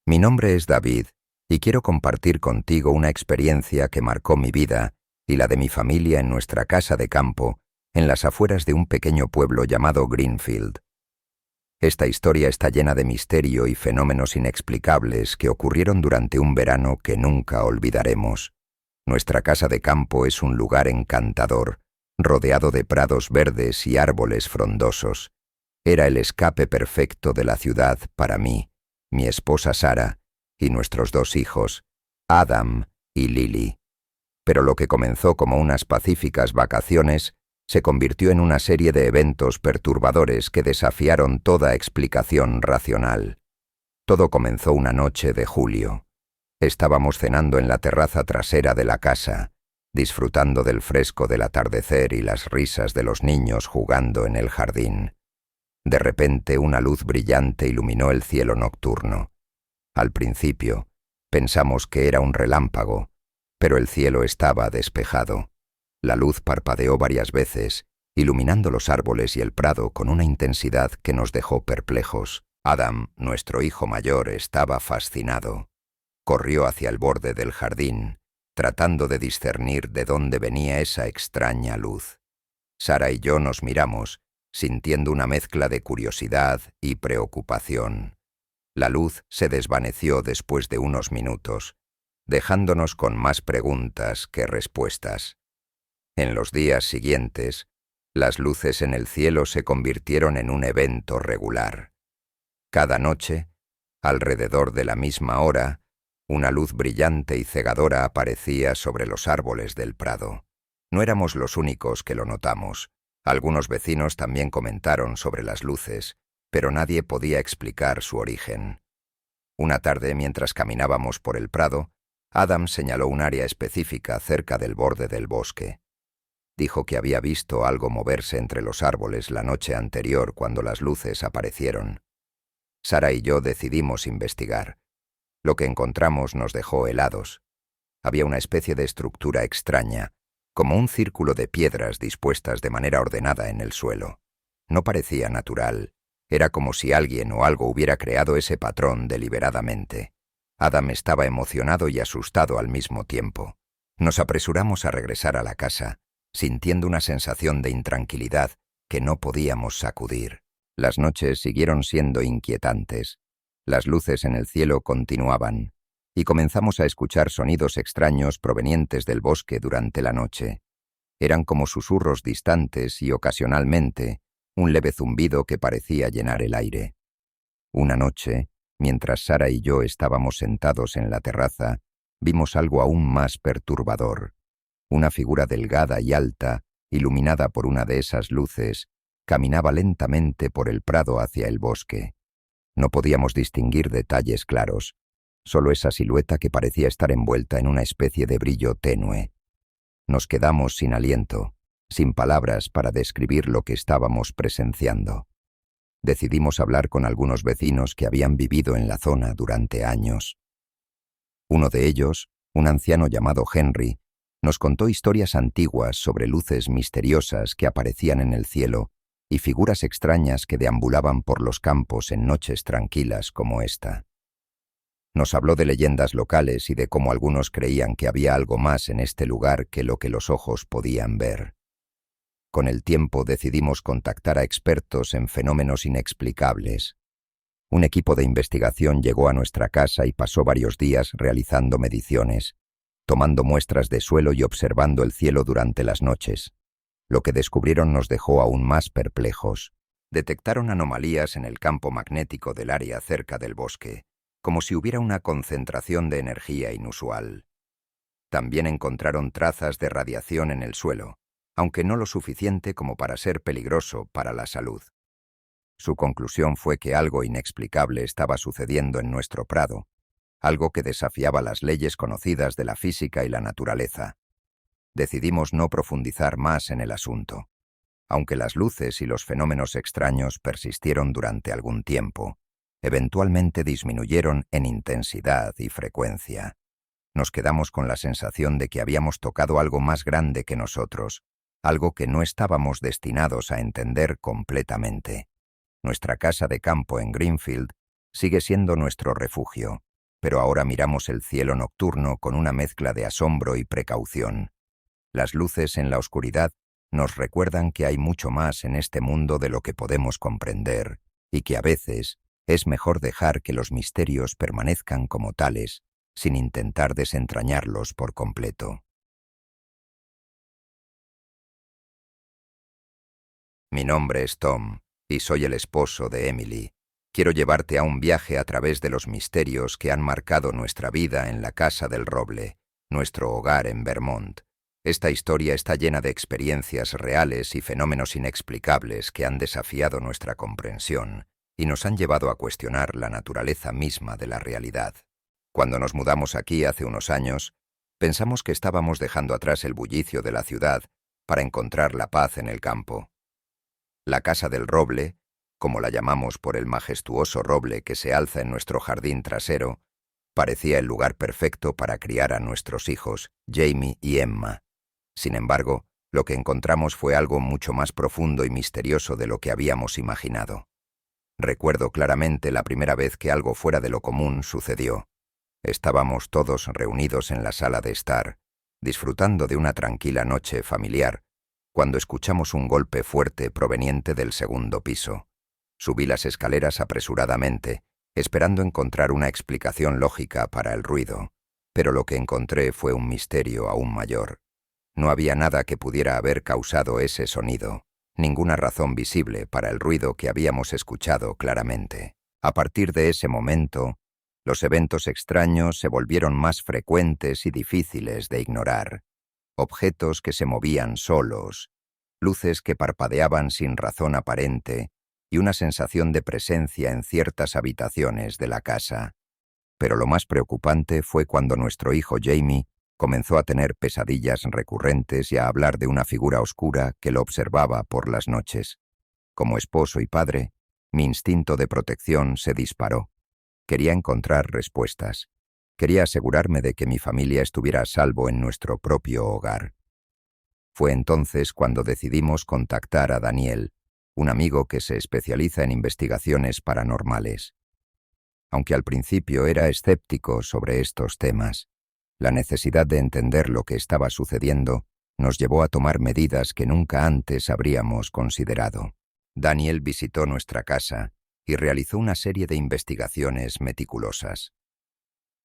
Mi nombre es David y quiero compartir contigo una experiencia que marcó mi vida y la de mi familia en nuestra casa de campo en las afueras de un pequeño pueblo llamado Greenfield. Esta historia está llena de misterio y fenómenos inexplicables que ocurrieron durante un verano que nunca olvidaremos. Nuestra casa de campo es un lugar encantador, rodeado de prados verdes y árboles frondosos. Era el escape perfecto de la ciudad para mí, mi esposa Sara y nuestros 2 hijos, Adam y Lily. Pero lo que comenzó como unas pacíficas vacaciones se convirtió en una serie de eventos perturbadores que desafiaron toda explicación racional. Todo comenzó una noche de julio. Estábamos cenando en la terraza trasera de la casa, disfrutando del fresco del atardecer y las risas de los niños jugando en el jardín. De repente una luz brillante iluminó el cielo nocturno. Al principio, pensamos que era un relámpago, pero el cielo estaba despejado. La luz parpadeó varias veces, iluminando los árboles y el prado con una intensidad que nos dejó perplejos. Adam, nuestro hijo mayor, estaba fascinado. Corrió hacia el borde del jardín, tratando de discernir de dónde venía esa extraña luz. Sara y yo nos miramos, sintiendo una mezcla de curiosidad y preocupación. La luz se desvaneció después de unos minutos, dejándonos con más preguntas que respuestas. En los días siguientes, las luces en el cielo se convirtieron en un evento regular. Cada noche, alrededor de la misma hora, una luz brillante y cegadora aparecía sobre los árboles del prado. No éramos los únicos que lo notamos. Algunos vecinos también comentaron sobre las luces, pero nadie podía explicar su origen. Una tarde, mientras caminábamos por el prado, Adam señaló un área específica cerca del borde del bosque. Dijo que había visto algo moverse entre los árboles la noche anterior cuando las luces aparecieron. Sara y yo decidimos investigar. Lo que encontramos nos dejó helados. Había una especie de estructura extraña, como un círculo de piedras dispuestas de manera ordenada en el suelo. No parecía natural. Era como si alguien o algo hubiera creado ese patrón deliberadamente. Adam estaba emocionado y asustado al mismo tiempo. Nos apresuramos a regresar a la casa, sintiendo una sensación de intranquilidad que no podíamos sacudir. Las noches siguieron siendo inquietantes. Las luces en el cielo continuaban, y comenzamos a escuchar sonidos extraños provenientes del bosque durante la noche. Eran como susurros distantes y, ocasionalmente, un leve zumbido que parecía llenar el aire. Una noche, mientras Sara y yo estábamos sentados en la terraza, vimos algo aún más perturbador. Una figura delgada y alta, iluminada por una de esas luces, caminaba lentamente por el prado hacia el bosque. No podíamos distinguir detalles claros, solo esa silueta que parecía estar envuelta en una especie de brillo tenue. Nos quedamos sin aliento, sin palabras para describir lo que estábamos presenciando. Decidimos hablar con algunos vecinos que habían vivido en la zona durante años. Uno de ellos, un anciano llamado Henry, nos contó historias antiguas sobre luces misteriosas que aparecían en el cielo y figuras extrañas que deambulaban por los campos en noches tranquilas como esta. Nos habló de leyendas locales y de cómo algunos creían que había algo más en este lugar que lo que los ojos podían ver. Con el tiempo decidimos contactar a expertos en fenómenos inexplicables. Un equipo de investigación llegó a nuestra casa y pasó varios días realizando mediciones, tomando muestras de suelo y observando el cielo durante las noches. Lo que descubrieron nos dejó aún más perplejos. Detectaron anomalías en el campo magnético del área cerca del bosque, como si hubiera una concentración de energía inusual. También encontraron trazas de radiación en el suelo, aunque no lo suficiente como para ser peligroso para la salud. Su conclusión fue que algo inexplicable estaba sucediendo en nuestro prado, algo que desafiaba las leyes conocidas de la física y la naturaleza. Decidimos no profundizar más en el asunto. Aunque las luces y los fenómenos extraños persistieron durante algún tiempo, eventualmente disminuyeron en intensidad y frecuencia. Nos quedamos con la sensación de que habíamos tocado algo más grande que nosotros, algo que no estábamos destinados a entender completamente. Nuestra casa de campo en Greenfield sigue siendo nuestro refugio, pero ahora miramos el cielo nocturno con una mezcla de asombro y precaución. Las luces en la oscuridad nos recuerdan que hay mucho más en este mundo de lo que podemos comprender, y que a veces es mejor dejar que los misterios permanezcan como tales, sin intentar desentrañarlos por completo. Mi nombre es Tom, y soy el esposo de Emily. Quiero llevarte a un viaje a través de los misterios que han marcado nuestra vida en la Casa del Roble, nuestro hogar en Vermont. Esta historia está llena de experiencias reales y fenómenos inexplicables que han desafiado nuestra comprensión y nos han llevado a cuestionar la naturaleza misma de la realidad. Cuando nos mudamos aquí hace unos años, pensamos que estábamos dejando atrás el bullicio de la ciudad para encontrar la paz en el campo. La Casa del Roble, como la llamamos por el majestuoso roble que se alza en nuestro jardín trasero, parecía el lugar perfecto para criar a nuestros hijos, Jamie y Emma. Sin embargo, lo que encontramos fue algo mucho más profundo y misterioso de lo que habíamos imaginado. Recuerdo claramente la primera vez que algo fuera de lo común sucedió. Estábamos todos reunidos en la sala de estar, disfrutando de una tranquila noche familiar, cuando escuchamos un golpe fuerte proveniente del segundo piso. Subí las escaleras apresuradamente, esperando encontrar una explicación lógica para el ruido, pero lo que encontré fue un misterio aún mayor. No había nada que pudiera haber causado ese sonido, ninguna razón visible para el ruido que habíamos escuchado claramente. A partir de ese momento, los eventos extraños se volvieron más frecuentes y difíciles de ignorar. Objetos que se movían solos, luces que parpadeaban sin razón aparente y una sensación de presencia en ciertas habitaciones de la casa. Pero lo más preocupante fue cuando nuestro hijo Jamie comenzó a tener pesadillas recurrentes y a hablar de una figura oscura que lo observaba por las noches. Como esposo y padre, mi instinto de protección se disparó. Quería encontrar respuestas. Quería asegurarme de que mi familia estuviera a salvo en nuestro propio hogar. Fue entonces cuando decidimos contactar a Daniel, un amigo que se especializa en investigaciones paranormales. Aunque al principio era escéptico sobre estos temas, la necesidad de entender lo que estaba sucediendo nos llevó a tomar medidas que nunca antes habríamos considerado. Daniel visitó nuestra casa y realizó una serie de investigaciones meticulosas.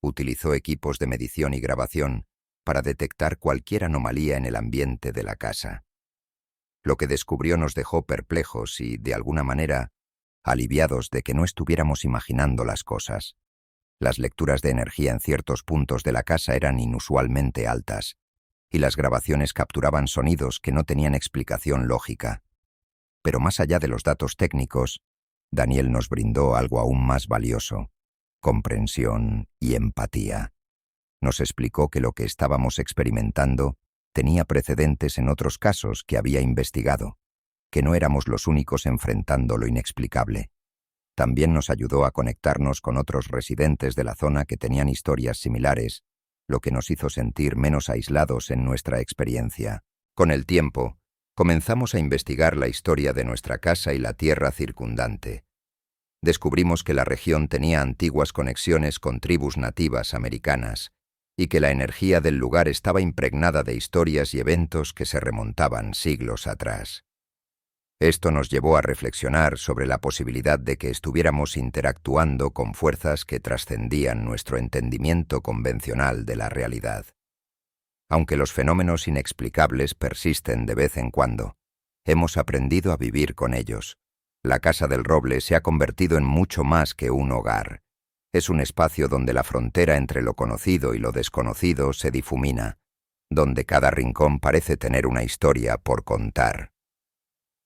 Utilizó equipos de medición y grabación para detectar cualquier anomalía en el ambiente de la casa. Lo que descubrió nos dejó perplejos y, de alguna manera, aliviados de que no estuviéramos imaginando las cosas. Las lecturas de energía en ciertos puntos de la casa eran inusualmente altas, y las grabaciones capturaban sonidos que no tenían explicación lógica. Pero más allá de los datos técnicos, Daniel nos brindó algo aún más valioso: comprensión y empatía. Nos explicó que lo que estábamos experimentando tenía precedentes en otros casos que había investigado, que no éramos los únicos enfrentando lo inexplicable. También nos ayudó a conectarnos con otros residentes de la zona que tenían historias similares, lo que nos hizo sentir menos aislados en nuestra experiencia. Con el tiempo, comenzamos a investigar la historia de nuestra casa y la tierra circundante. Descubrimos que la región tenía antiguas conexiones con tribus nativas americanas y que la energía del lugar estaba impregnada de historias y eventos que se remontaban siglos atrás. Esto nos llevó a reflexionar sobre la posibilidad de que estuviéramos interactuando con fuerzas que trascendían nuestro entendimiento convencional de la realidad. Aunque los fenómenos inexplicables persisten de vez en cuando, hemos aprendido a vivir con ellos. La Casa del Roble se ha convertido en mucho más que un hogar. Es un espacio donde la frontera entre lo conocido y lo desconocido se difumina, donde cada rincón parece tener una historia por contar.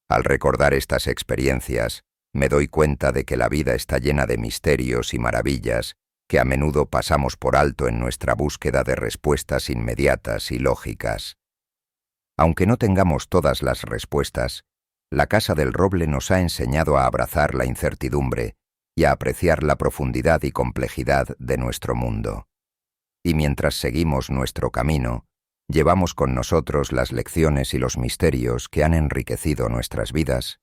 Al recordar estas experiencias, me doy cuenta de que la vida está llena de misterios y maravillas que a menudo pasamos por alto en nuestra búsqueda de respuestas inmediatas y lógicas. Aunque no tengamos todas las respuestas, la Casa del Roble nos ha enseñado a abrazar la incertidumbre y a apreciar la profundidad y complejidad de nuestro mundo. Y mientras seguimos nuestro camino, llevamos con nosotros las lecciones y los misterios que han enriquecido nuestras vidas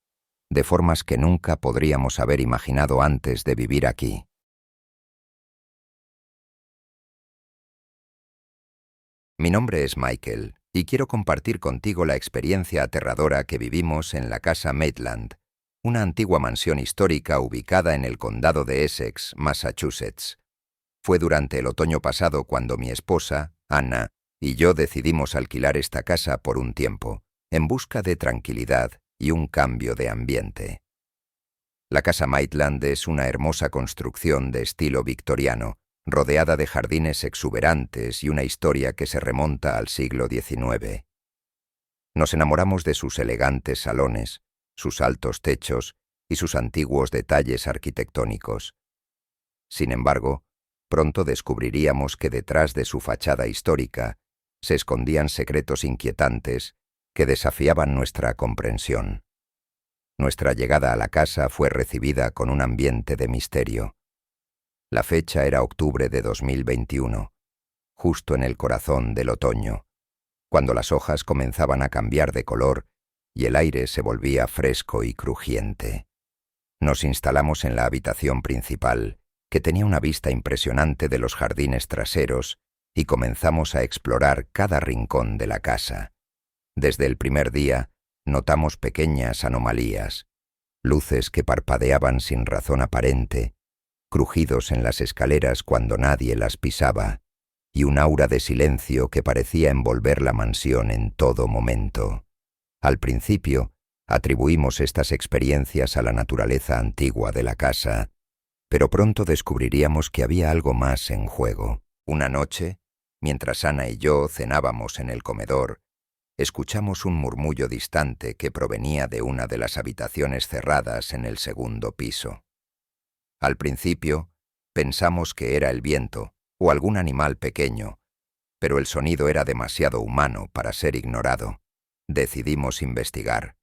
de formas que nunca podríamos haber imaginado antes de vivir aquí. Mi nombre es Michael y quiero compartir contigo la experiencia aterradora que vivimos en la casa Maitland, una antigua mansión histórica ubicada en el condado de Essex, Massachusetts. Fue durante el otoño pasado cuando mi esposa, Anna, y yo decidimos alquilar esta casa por un tiempo, en busca de tranquilidad y un cambio de ambiente. La casa Maitland es una hermosa construcción de estilo victoriano, rodeada de jardines exuberantes y una historia que se remonta al siglo XIX. Nos enamoramos de sus elegantes salones, sus altos techos y sus antiguos detalles arquitectónicos. Sin embargo, pronto descubriríamos que detrás de su fachada histórica se escondían secretos inquietantes que desafiaban nuestra comprensión. Nuestra llegada a la casa fue recibida con un ambiente de misterio. La fecha era octubre de 2021, justo en el corazón del otoño, cuando las hojas comenzaban a cambiar de color y el aire se volvía fresco y crujiente. Nos instalamos en la habitación principal, que tenía una vista impresionante de los jardines traseros, y comenzamos a explorar cada rincón de la casa. Desde el primer día, notamos pequeñas anomalías, luces que parpadeaban sin razón aparente, crujidos en las escaleras cuando nadie las pisaba, y un aura de silencio que parecía envolver la mansión en todo momento. Al principio, atribuimos estas experiencias a la naturaleza antigua de la casa, pero pronto descubriríamos que había algo más en juego. Una noche, mientras Ana y yo cenábamos en el comedor, escuchamos un murmullo distante que provenía de una de las habitaciones cerradas en el segundo piso. Al principio, pensamos que era el viento o algún animal pequeño, pero el sonido era demasiado humano para ser ignorado. Decidimos investigar.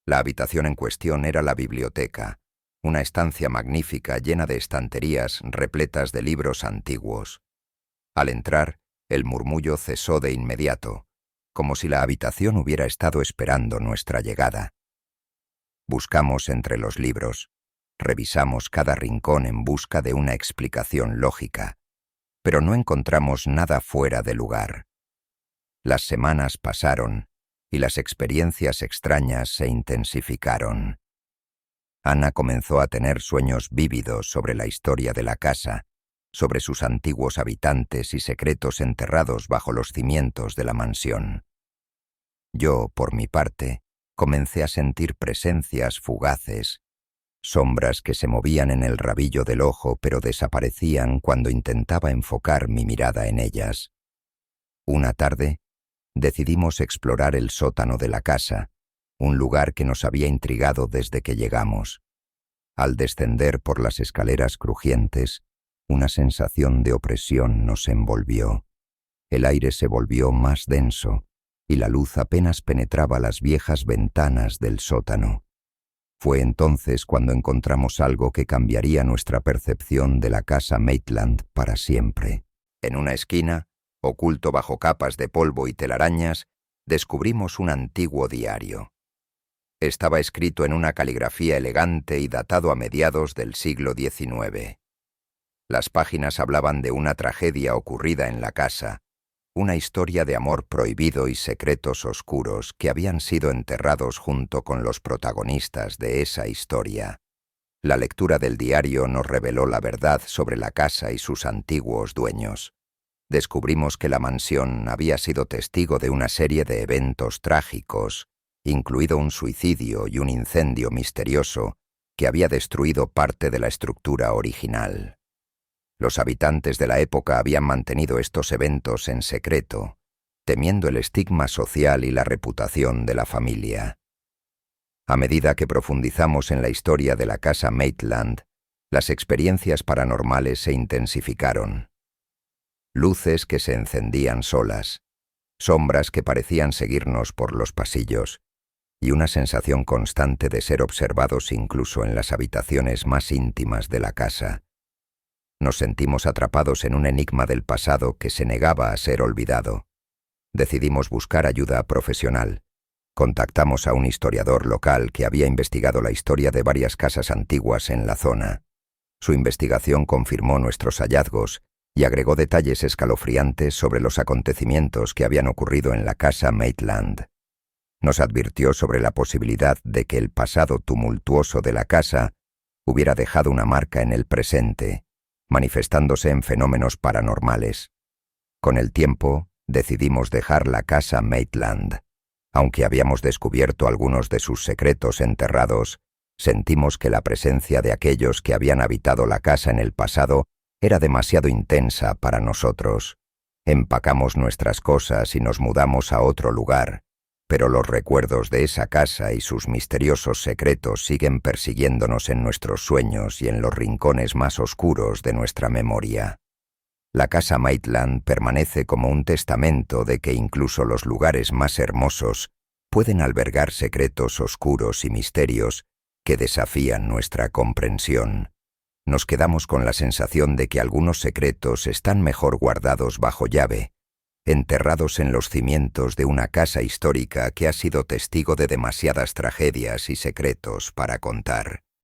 La habitación en cuestión era la biblioteca, una estancia magnífica llena de estanterías repletas de libros antiguos. Al entrar, el murmullo cesó de inmediato, como si la habitación hubiera estado esperando nuestra llegada. Buscamos entre los libros, revisamos cada rincón en busca de una explicación lógica, pero no encontramos nada fuera de lugar. Las semanas pasaron y las experiencias extrañas se intensificaron. Ana comenzó a tener sueños vívidos sobre la historia de la casa, sobre sus antiguos habitantes y secretos enterrados bajo los cimientos de la mansión. Yo, por mi parte, comencé a sentir presencias fugaces, sombras que se movían en el rabillo del ojo pero desaparecían cuando intentaba enfocar mi mirada en ellas. Una tarde, decidimos explorar el sótano de la casa, un lugar que nos había intrigado desde que llegamos. Al descender por las escaleras crujientes, una sensación de opresión nos envolvió. El aire se volvió más denso y la luz apenas penetraba las viejas ventanas del sótano. Fue entonces cuando encontramos algo que cambiaría nuestra percepción de la casa Maitland para siempre. En una esquina, oculto bajo capas de polvo y telarañas, descubrimos un antiguo diario. Estaba escrito en una caligrafía elegante y datado a mediados del siglo XIX. Las páginas hablaban de una tragedia ocurrida en la casa, una historia de amor prohibido y secretos oscuros que habían sido enterrados junto con los protagonistas de esa historia. La lectura del diario nos reveló la verdad sobre la casa y sus antiguos dueños. Descubrimos que la mansión había sido testigo de una serie de eventos trágicos, incluido un suicidio y un incendio misterioso que había destruido parte de la estructura original. Los habitantes de la época habían mantenido estos eventos en secreto, temiendo el estigma social y la reputación de la familia. A medida que profundizamos en la historia de la casa Maitland, las experiencias paranormales se intensificaron. Luces que se encendían solas, sombras que parecían seguirnos por los pasillos, y una sensación constante de ser observados incluso en las habitaciones más íntimas de la casa. Nos sentimos atrapados en un enigma del pasado que se negaba a ser olvidado. Decidimos buscar ayuda profesional. Contactamos a un historiador local que había investigado la historia de varias casas antiguas en la zona. Su investigación confirmó nuestros hallazgos y agregó detalles escalofriantes sobre los acontecimientos que habían ocurrido en la casa Maitland. Nos advirtió sobre la posibilidad de que el pasado tumultuoso de la casa hubiera dejado una marca en el presente, manifestándose en fenómenos paranormales. Con el tiempo, decidimos dejar la casa Maitland. Aunque habíamos descubierto algunos de sus secretos enterrados, sentimos que la presencia de aquellos que habían habitado la casa en el pasado era demasiado intensa para nosotros. Empacamos nuestras cosas y nos mudamos a otro lugar, pero los recuerdos de esa casa y sus misteriosos secretos siguen persiguiéndonos en nuestros sueños y en los rincones más oscuros de nuestra memoria. La casa Maitland permanece como un testamento de que incluso los lugares más hermosos pueden albergar secretos oscuros y misterios que desafían nuestra comprensión. Nos quedamos con la sensación de que algunos secretos están mejor guardados bajo llave, enterrados en los cimientos de una casa histórica que ha sido testigo de demasiadas tragedias y secretos para contar.